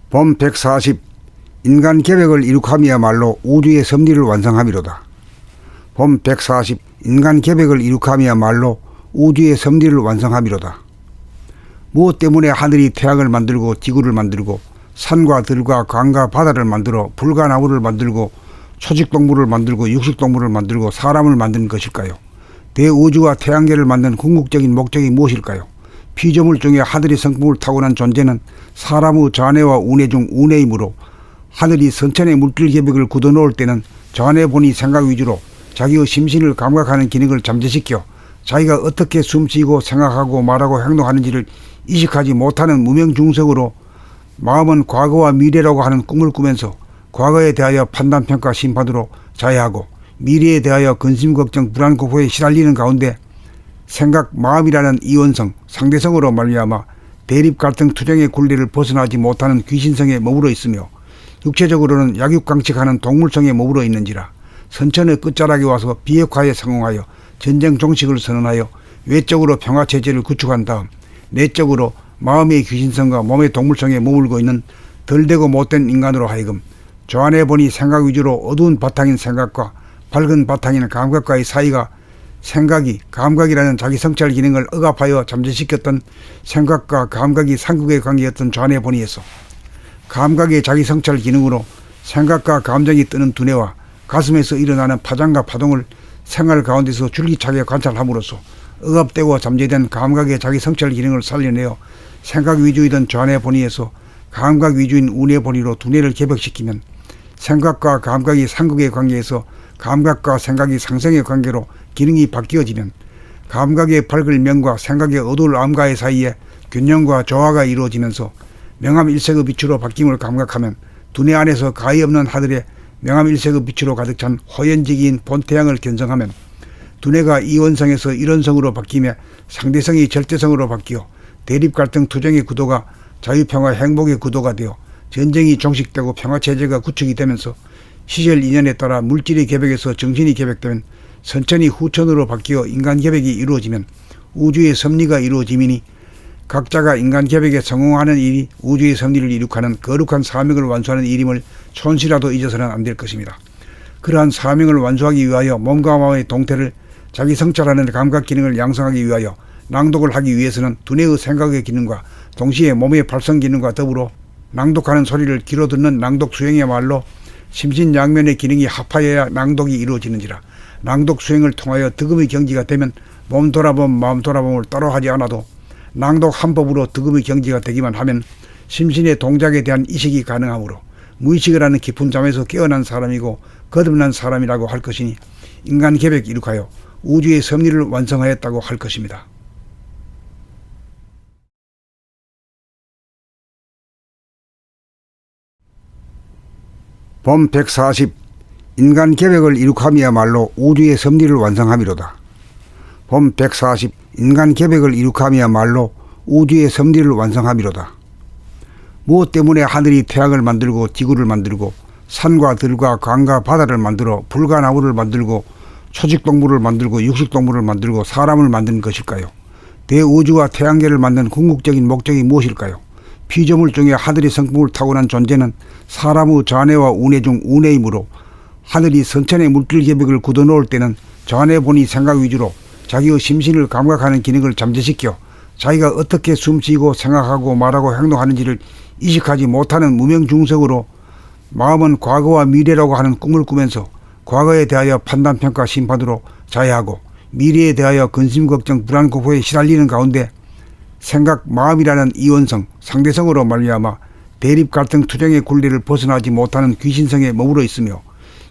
봄 140 인간 계획을 이룩함이야말로 우주의 섭리를 완성함이로다. 봄 140 인간 계획을 이룩함이야말로 우주의 섭리를 완성함이로다. 무엇 때문에 하늘이 태양을 만들고 지구를 만들고 산과 들과 강과 바다를 만들어 불과 나무를 만들고 초식동물을 만들고 육식동물을 만들고 사람을 만든 것일까요? 대우주와 태양계를 만든 궁극적인 목적이 무엇일까요? 피조물 중에 하늘의 성품을 타고난 존재는 사람의 잔해와 운해 중 운해이므로 하늘이 선천의 물질 계획을 굳어놓을 때는 잔해 본이 생각 위주로 자기의 심신을 감각하는 기능을 잠재시켜 자기가 어떻게 숨쉬고 생각하고 말하고 행동하는지를 이식하지 못하는 무명중석으로 마음은 과거와 미래라고 하는 꿈을 꾸면서 과거에 대하여 판단평가 심판으로 자해하고 미래에 대하여 근심 걱정 불안 공포에 시달리는 가운데 생각 마음이라는 이원성 상대성으로 말미암아 대립 갈등 투쟁의 굴레를 벗어나지 못하는 귀신성에 머물러 있으며 육체적으로는 약육강식하는 동물성에 머물러 있는지라 선천의 끝자락에 와서 비핵화에 성공하여 전쟁 종식을 선언하여 외적으로 평화체제를 구축한 다음 내적으로 마음의 귀신성과 몸의 동물성에 머물고 있는 덜되고 못된 인간으로 하여금 조안해 보니 생각 위주로 어두운 바탕인 생각과 밝은 바탕인 감각과의 사이가 생각이 감각이라는 자기 성찰 기능을 억압하여 잠재시켰던 생각과 감각이 상극의 관계였던 조안해 보니에서 감각의 자기 성찰 기능으로 생각과 감정이 뜨는 두뇌와 가슴에서 일어나는 파장과 파동을 생활 가운데서 줄기차게 관찰함으로써 억압되고 잠재된 감각의 자기 성찰 기능을 살려내어 생각 위주이던 조안해 보니에서 감각 위주인 운해 보니로 두뇌를 개벽시키면 생각과 감각이 상극의 관계에서 감각과 생각이 상생의 관계로 기능이 바뀌어지면 감각의 밝을 명과 생각의 어두울 암과의 사이에 균형과 조화가 이루어지면서 명암일색의 빛으로 바뀜을 감각하면 두뇌 안에서 가히 없는 하늘에 명암일색의 빛으로 가득 찬 호연지기인 본태양을 견성하면 두뇌가 이원성에서 일원성으로 바뀌며 상대성이 절대성으로 바뀌어 대립갈등 투쟁의 구도가 자유평화 행복의 구도가 되어 전쟁이 종식되고 평화체제가 구축이 되면서 시절 인연에 따라 물질의 계획에서 정신이 계획되면 선천이 후천으로 바뀌어 인간 계획이 이루어지면 우주의 섭리가 이루어지미니 각자가 인간 계획에 성공하는 일이 우주의 섭리를 이룩하는 거룩한 사명을 완수하는 일임을 촌시라도 잊어서는 안 될 것입니다. 그러한 사명을 완수하기 위하여 몸과 마음의 동태를 자기 성찰하는 감각 기능을 양성하기 위하여 낭독을 하기 위해서는 두뇌의 생각의 기능과 동시에 몸의 발성 기능과 더불어 낭독하는 소리를 귀로 듣는 낭독 수행이야말로 심신양면의 기능이 합하여야 낭독이 이루어지는지라 낭독 수행을 통하여 득음의 경지가 되면 몸 돌아봄 마음 돌아봄을 따로 하지 않아도 낭독 한 법으로 득음의 경지가 되기만 하면 심신의 동작에 대한 이식이 가능하므로 무의식을 하는 깊은 잠에서 깨어난 사람이고 거듭난 사람이라고 할 것이니 인간 계획 이룩하여 우주의 섭리를 완성하였다고 할 것입니다. 봄 140 인간 계획을 이룩함이야말로 우주의 섭리를 완성함이로다. 봄 140 인간 계획을 이룩함이야말로 우주의 섭리를 완성함이로다. 무엇 때문에 하늘이 태양을 만들고 지구를 만들고 산과 들과 강과 바다를 만들어 불과 나무를 만들고 초식동물을 만들고 육식동물을 만들고 사람을 만든 것일까요? 대우주와 태양계를 만든 궁극적인 목적이 무엇일까요? 피조물 중에 하늘의 성품을 타고난 존재는 사람의 잔해와 운해 중 운해이므로 하늘이 선천의 물질 계획을 굳어놓을 때는 잔해 본이 생각 위주로 자기의 심신을 감각하는 기능을 잠재시켜 자기가 어떻게 숨쉬고 생각하고 말하고 행동하는지를 이식하지 못하는 무명중석으로 마음은 과거와 미래라고 하는 꿈을 꾸면서 과거에 대하여 판단평가 심판으로 자해하고 미래에 대하여 근심 걱정 불안 공포에 시달리는 가운데 생각 마음이라는 이원성 상대성으로 말미암아 대립 갈등 투쟁의 굴레를 벗어나지 못하는 귀신성에 머물러 있으며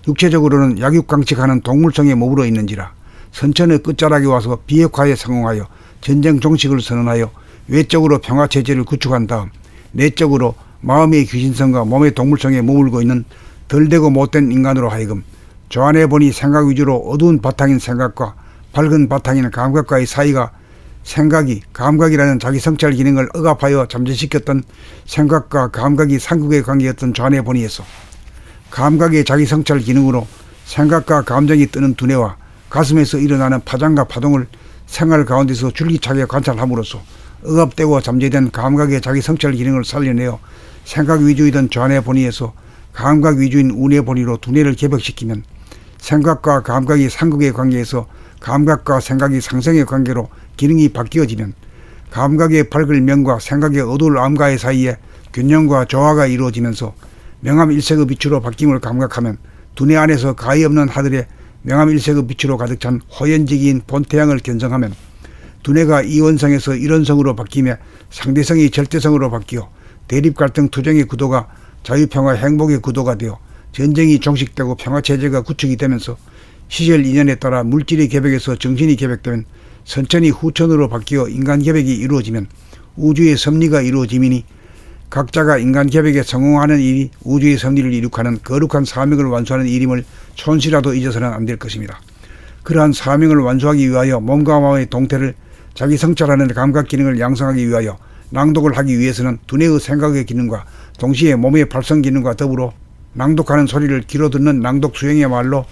육체적으로는 약육강식하는 동물성에 머물러 있는지라 선천의 끝자락에 와서 비핵화에 성공하여 전쟁 종식을 선언하여 외적으로 평화체제를 구축한 다음 내적으로 마음의 귀신성과 몸의 동물성에 머물고 있는 덜되고 못된 인간으로 하여금 조안해 보니 생각 위주로 어두운 바탕인 생각과 밝은 바탕인 감각과의 사이가 생각이 감각이라는 자기 성찰 기능을 억압하여 잠재시켰던 생각과 감각이 상극의 관계였던 조안해 보니에서 감각의 자기 성찰 기능으로 생각과 감정이 뜨는 두뇌와 가슴에서 일어나는 파장과 파동을 생활 가운데서 줄기차게 관찰함으로써 억압되고 잠재된 감각의 자기 성찰 기능을 살려내어 생각 위주이던 전의 본의에서 감각 위주인 운의 본의로 두뇌를 개벽시키면 생각과 감각이 상극의 관계에서 감각과 생각이 상생의 관계로 기능이 바뀌어지면 감각의 밝을 명과 생각의 어두울 암과의 사이에 균형과 조화가 이루어지면서 명암일색의 빛으로 바뀜을 감각하면 두뇌 안에서 가히 없는 하늘에 명암일색의 빛으로 가득 찬 호연지기인 본태양을 견성하면 두뇌가 이원성에서 일원성으로 바뀌며 상대성이 절대성으로 바뀌어 대립갈등 투쟁의 구도가 자유평화 행복의 구도가 되어 전쟁이 종식되고 평화체제가 구축이 되면서 시절 인연에 따라 물질이 개벽에서 정신이 개벽되면 선천이 후천으로 바뀌어 인간 개벽이 이루어지면 우주의 섭리가 이루어짐이니 각자가 인간 개벽에 성공하는 일이 우주의 섭리를 이룩하는 거룩한 사명을 완수하는 일임을 촌시라도 잊어서는 안 될 것입니다. 그러한 사명을 완수하기 위하여 몸과 마음의 동태를 자기 성찰하는 감각 기능을 양성하기 위하여 낭독을 하기 위해서는 두뇌의 생각의 기능과 동시에 몸의 발성 기능과 더불어 낭독하는 소리를 귀로 듣는 낭독 수행이야말로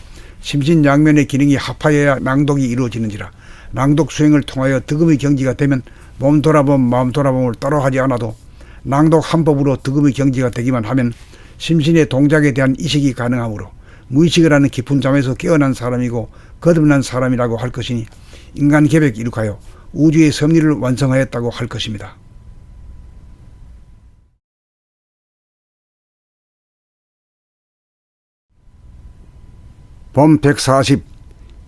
심신양면의 기능이 합하여야 낭독이 이루어지는지라 낭독 수행을 통하여 득음의 경지가 되면 몸 돌아봄 마음 돌아봄을 따로 하지 않아도 낭독 한 법으로 득음의 경지가 되기만 하면 심신의 동작에 대한 이식이 가능하므로 무의식을 하는 깊은 잠에서 깨어난 사람이고 거듭난 사람이라고 할 것이니 인간 개벽 이룩하여 우주의 섭리를 완성하였다고 할 것입니다. 봄 140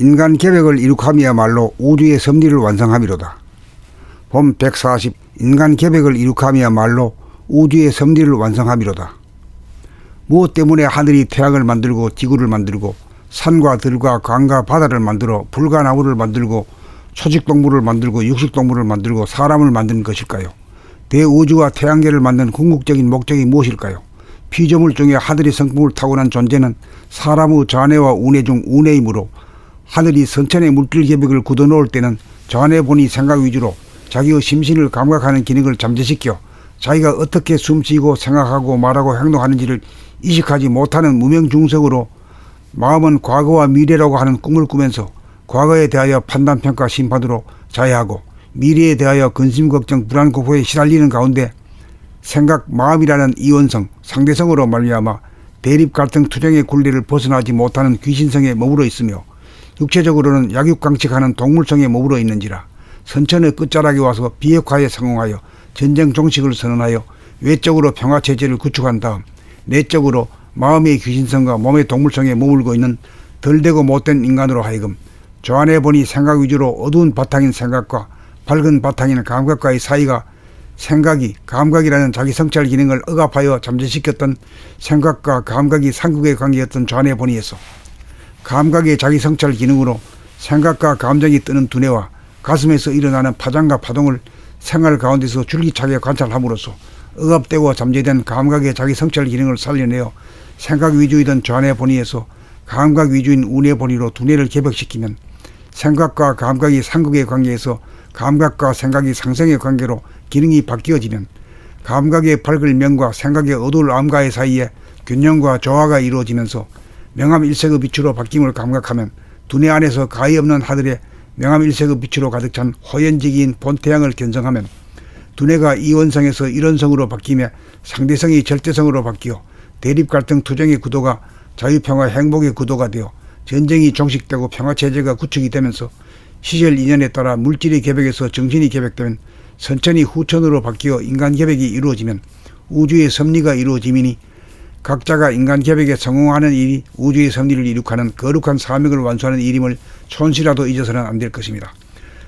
인간 개벽을 이룩함이야말로 우주의 섭리를 완성함이로다. 봄 140 인간 개벽을 이룩함이야말로 우주의 섭리를 완성함이로다. 무엇 때문에 하늘이 태양을 만들고 지구를 만들고 산과 들과 강과 바다를 만들어 불과 나무를 만들고 초식동물을 만들고 육식동물을 만들고 사람을 만든 것일까요? 대우주와 태양계를 만든 궁극적인 목적이 무엇일까요? 피조물 중에 하늘의 성품을 타고난 존재는 사람의 잔해와 운해 중 운해이므로 하늘이 선천의 물질 개벽을 굳어놓을 때는 잔해 본이 생각 위주로 자기의 심신을 감각하는 기능을 잠재시켜 자기가 어떻게 숨쉬고 생각하고 말하고 행동하는지를 이식하지 못하는 무명중석으로 마음은 과거와 미래라고 하는 꿈을 꾸면서 과거에 대하여 판단, 평가, 심판으로 자해하고 미래에 대하여 근심, 걱정, 불안, 공포에 시달리는 가운데 생각, 마음이라는 이원성, 상대성으로 말미암아 대립, 갈등, 투쟁의 굴레를 벗어나지 못하는 귀신성에 머물러 있으며 육체적으로는 약육강식하는 동물성에 머물러 있는지라 선천의 끝자락에 와서 비핵화에 성공하여 전쟁 종식을 선언하여 외적으로 평화체제를 구축한 다음 내적으로 마음의 귀신성과 몸의 동물성에 머물고 있는 덜되고 못된 인간으로 하여금 저 안에 보니 생각 위주로 어두운 바탕인 생각과 밝은 바탕인 감각과의 사이가 생각이 감각이라는 자기 성찰 기능을 억압하여 잠재시켰던 생각과 감각이 상극의 관계였던 저 안에 보니에서 감각의 자기 성찰 기능으로 생각과 감정이 뜨는 두뇌와 가슴에서 일어나는 파장과 파동을 생활 가운데서 줄기차게 관찰함으로써 억압되고 잠재된 감각의 자기 성찰 기능을 살려내어 생각 위주이던 저 안에 보니에서 감각 위주인 운의 본의로 두뇌를 개벽시키면 생각과 감각이 상극의 관계에서 감각과 생각이 상생의 관계로 기능이 바뀌어지면 감각의 밝을 명과 생각의 어두울 암과의 사이에 균형과 조화가 이루어지면서 명암일색의 빛으로 바뀜을 감각하면 두뇌 안에서 가히 없는 하늘에 명암일색의 빛으로 가득 찬 호연지기인 본태양을 견성하면 두뇌가 이원성에서 일원성으로 바뀌며 상대성이 절대성으로 바뀌어 대립갈등 투쟁의 구도가 자유평화 행복의 구도가 되어 전쟁이 종식되고 평화체제가 구축이 되면서 시절 인연에 따라 물질이 개벽에서 정신이 개벽되면 선천이 후천으로 바뀌어 인간 개벽이 이루어지면 우주의 섭리가 이루어짐이니 각자가 인간 개벽에 성공하는 일이 우주의 섭리를 이룩하는 거룩한 사명을 완수하는 일임을 촌시라도 잊어서는 안 될 것입니다.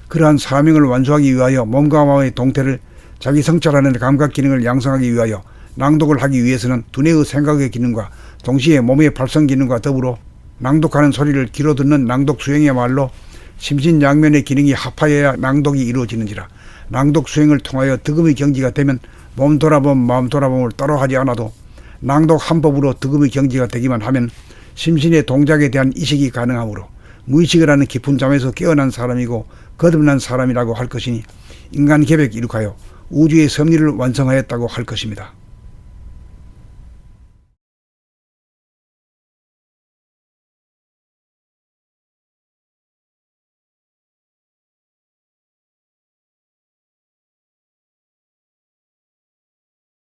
그러한 사명을 완수하기 위하여 몸과 마음의 동태를 자기 성찰하는 감각 기능을 양성하기 위하여 낭독을 하기 위해서는 두뇌의 생각의 기능과 동시에 몸의 발성 기능과 더불어 낭독하는 소리를 귀로 듣는 낭독 수행이야말로 심신양면의 기능이 합하여야 낭독이 이루어지는지라 낭독 수행을 통하여 득음의 경지가 되면 몸 돌아봄 마음 돌아봄을 따로 하지 않아도 낭독 한 법으로 득음의 경지가 되기만 하면 심신의 동작에 대한 이식이 가능하므로 무의식을 하는 깊은 잠에서 깨어난 사람이고 거듭난 사람이라고 할 것이니 인간 개벽 이룩하여 우주의 섭리를 완성하였다고 할 것입니다.